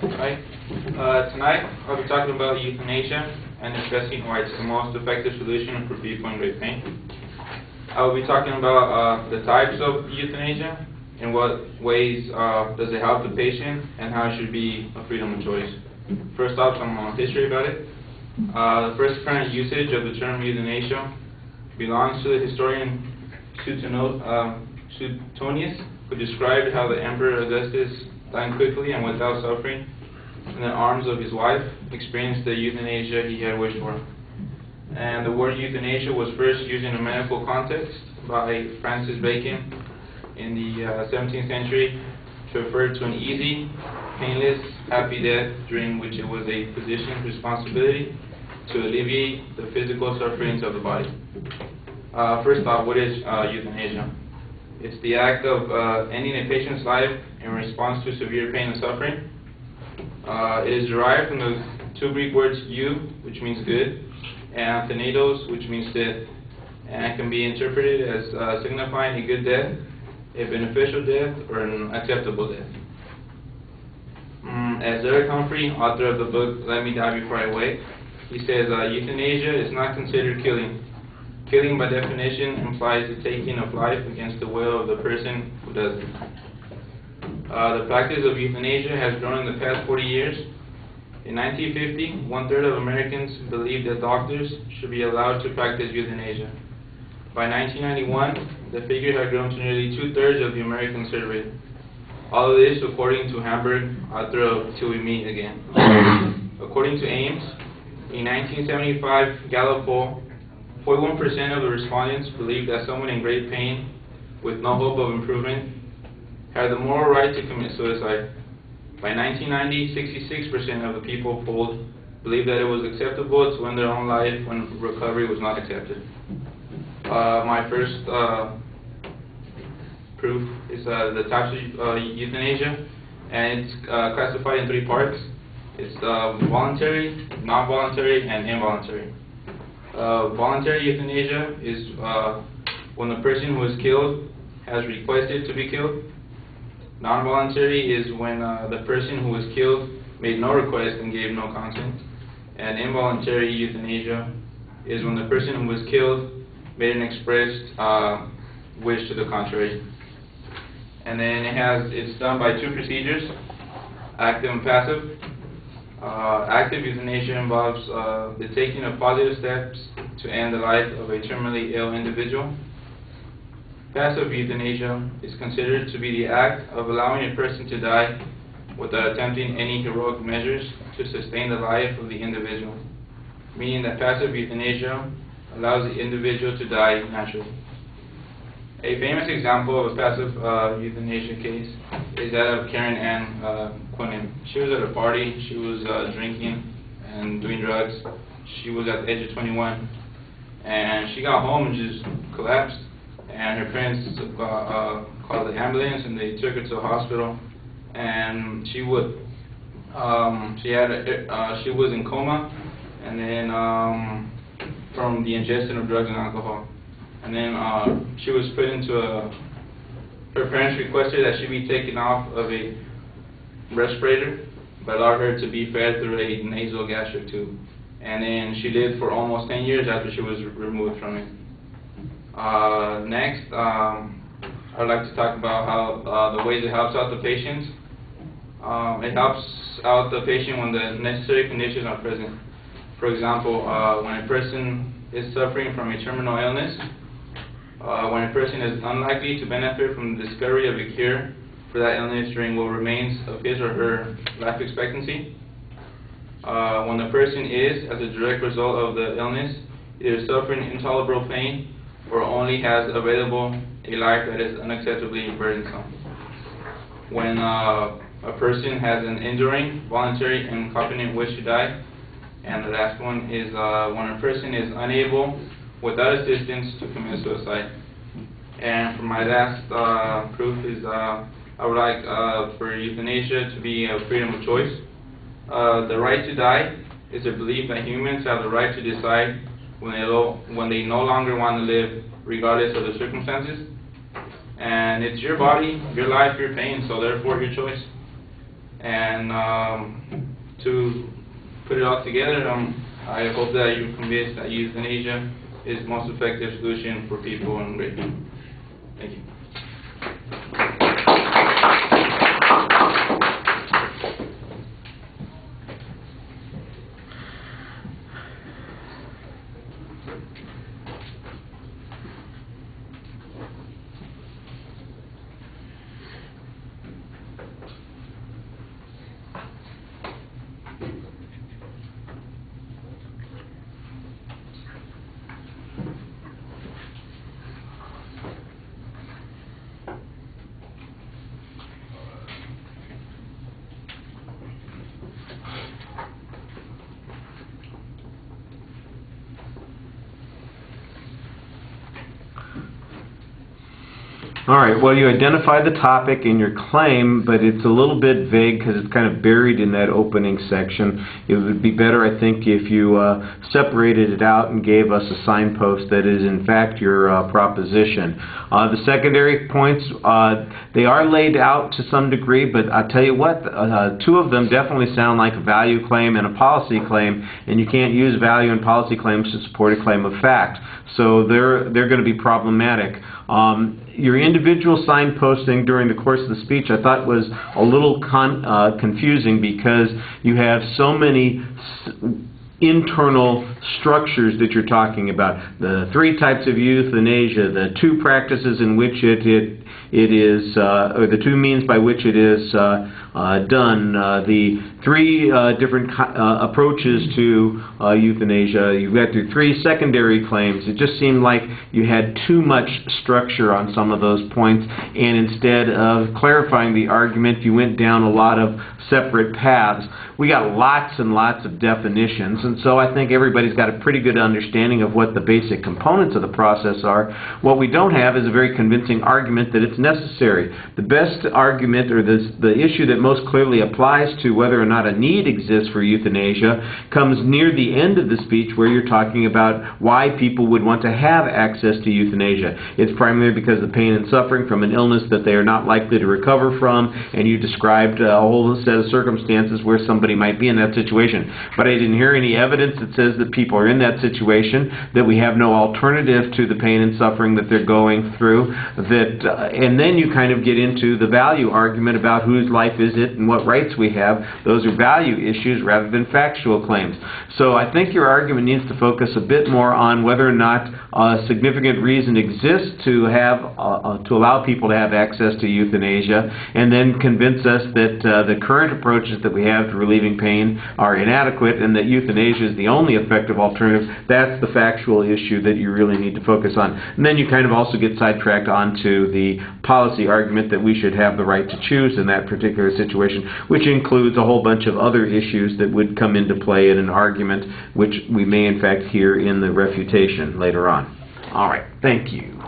Hi. Tonight I'll be talking about euthanasia and discussing why it's the most effective solution for people in great pain. I will be talking about the types of euthanasia, in what ways does it help the patient, and how it should be a freedom of choice. First off, some history about it. The first apparent usage of the term euthanasia belongs to the historian Suetonius, who described how the Emperor Augustus, dying quickly and without suffering in the arms of his wife, experienced the euthanasia he had wished for. And the word euthanasia was first used in a medical context by Francis Bacon in the 17th century to refer to an easy, painless, happy death during which it was a physician's responsibility to alleviate the physical sufferings of the body. First off, what is euthanasia? It's the act of ending a patient's life in response to severe pain and suffering. It is derived from the two Greek words eu, which means good, and thanatos, which means death, and it can be interpreted as signifying a good death, a beneficial death, or an acceptable death. As Eric Humphrey, author of the book Let Me Die Before I Wake, he says euthanasia is not considered killing. Killing, by definition, implies the taking of life against the will of the person who does it. The practice of euthanasia has grown in the past 40 years. In 1950, 1/3 of Americans believed that doctors should be allowed to practice euthanasia. By 1991, the figure had grown to nearly 2/3 of the Americans surveyed. All of this according to Hamburg, author of Till We Meet Again. According to Ames, in 1975 Gallup poll, 41% of the respondents believed that someone in great pain with no hope of improvement had the moral right to commit suicide. By 1990, 66% of the people polled believed that it was acceptable to end their own life when recovery was not accepted. My first proof is the types of euthanasia, and it's classified in 3 parts. It's voluntary, non-voluntary, and involuntary. Voluntary euthanasia is when the person who is killed has requested to be killed. Non-voluntary is when the person who was killed made no request and gave no consent. And involuntary euthanasia is when the person who was killed made an expressed wish to the contrary. And then it's done by 2 procedures, active and passive. Active euthanasia involves the taking of positive steps to end the life of a terminally ill individual. Passive euthanasia is considered to be the act of allowing a person to die without attempting any heroic measures to sustain the life of the individual, meaning that passive euthanasia allows the individual to die naturally. A famous example of a passive euthanasia case is that of Karen Ann Quinnan. She was at a party, she was drinking and doing drugs. She was at the age of 21, and she got home and just collapsed. And her parents called the ambulance, and they took her to the hospital. And she was in coma, and then from the ingestion of drugs and alcohol. And then she was put into her parents requested that she be taken off of a respirator, but allowed her to be fed through a nasal gastric tube. And then she lived for almost 10 years after she was removed from it. Next, I'd like to talk about how the ways it helps out the patients. It helps out the patient when the necessary conditions are present. For example, when a person is suffering from a terminal illness, when a person is unlikely to benefit from the discovery of a cure for that illness during what remains of his or her life expectancy, when the person is, as a direct result of the illness, either suffering intolerable pain or only has available a life that is unacceptably burdensome. When a person has an enduring, voluntary, and competent wish to die. And the last one is when a person is unable, without assistance, to commit suicide. And for my last proof is I would like for euthanasia to be a freedom of choice. The right to die is a belief that humans have the right to decide when they no longer want to live, regardless of the circumstances. And it's your body, your life, your pain, so therefore your choice. And to put it all together, I hope that you're convinced that euthanasia is the most effective solution for people in Great Britain. Thank you. All right, well, you identify the topic in your claim, but it's a little bit vague because it's kind of buried in that opening section. It would be better, I think, if you separated it out and gave us a signpost that is, in fact, your proposition. The secondary points, they are laid out to some degree, but I'll tell you what, two of them definitely sound like a value claim and a policy claim, and you can't use value and policy claims to support a claim of fact. So they're going to be problematic. Your individual signposting during the course of the speech I thought was a little confusing because you have so many internal structures that you're talking about. The 3 types of euthanasia, the 2 practices in which it is, or the 2 means by which it is done, the 3 different approaches to euthanasia. You've got your 3 secondary claims. It just seemed like you had too much structure on some of those points, and instead of clarifying the argument, you went down a lot of separate paths. We got lots and lots of definitions, and so I think everybody's got a pretty good understanding of what the basic components of the process are. What we don't have is a very convincing argument that it's necessary. The best argument, or the issue that most clearly applies to whether or not a need exists for euthanasia, comes near the end of the speech where you're talking about why people would want to have access to euthanasia. It's primarily because of pain and suffering from an illness that they are not likely to recover from, and you described a whole set of circumstances where somebody might be in that situation. But I didn't hear any evidence that says that people are in that situation, that we have no alternative to the pain and suffering that they're going through, and then you kind of get into the value argument about whose life is it and what rights we have. Those are value issues rather than factual claims. So I think your argument needs to focus a bit more on whether or not a significant reason exists to allow people to have access to euthanasia, and then convince us that the current approaches that we have to relieving pain are inadequate and that euthanasia is the only effective alternative. That's the factual issue that you really need to focus on. And then you kind of also get sidetracked onto the policy argument that we should have the right to choose in that particular situation, which includes a whole bunch of other issues that would come into play in an argument, which we may in fact hear in the refutation later on. All right, thank you.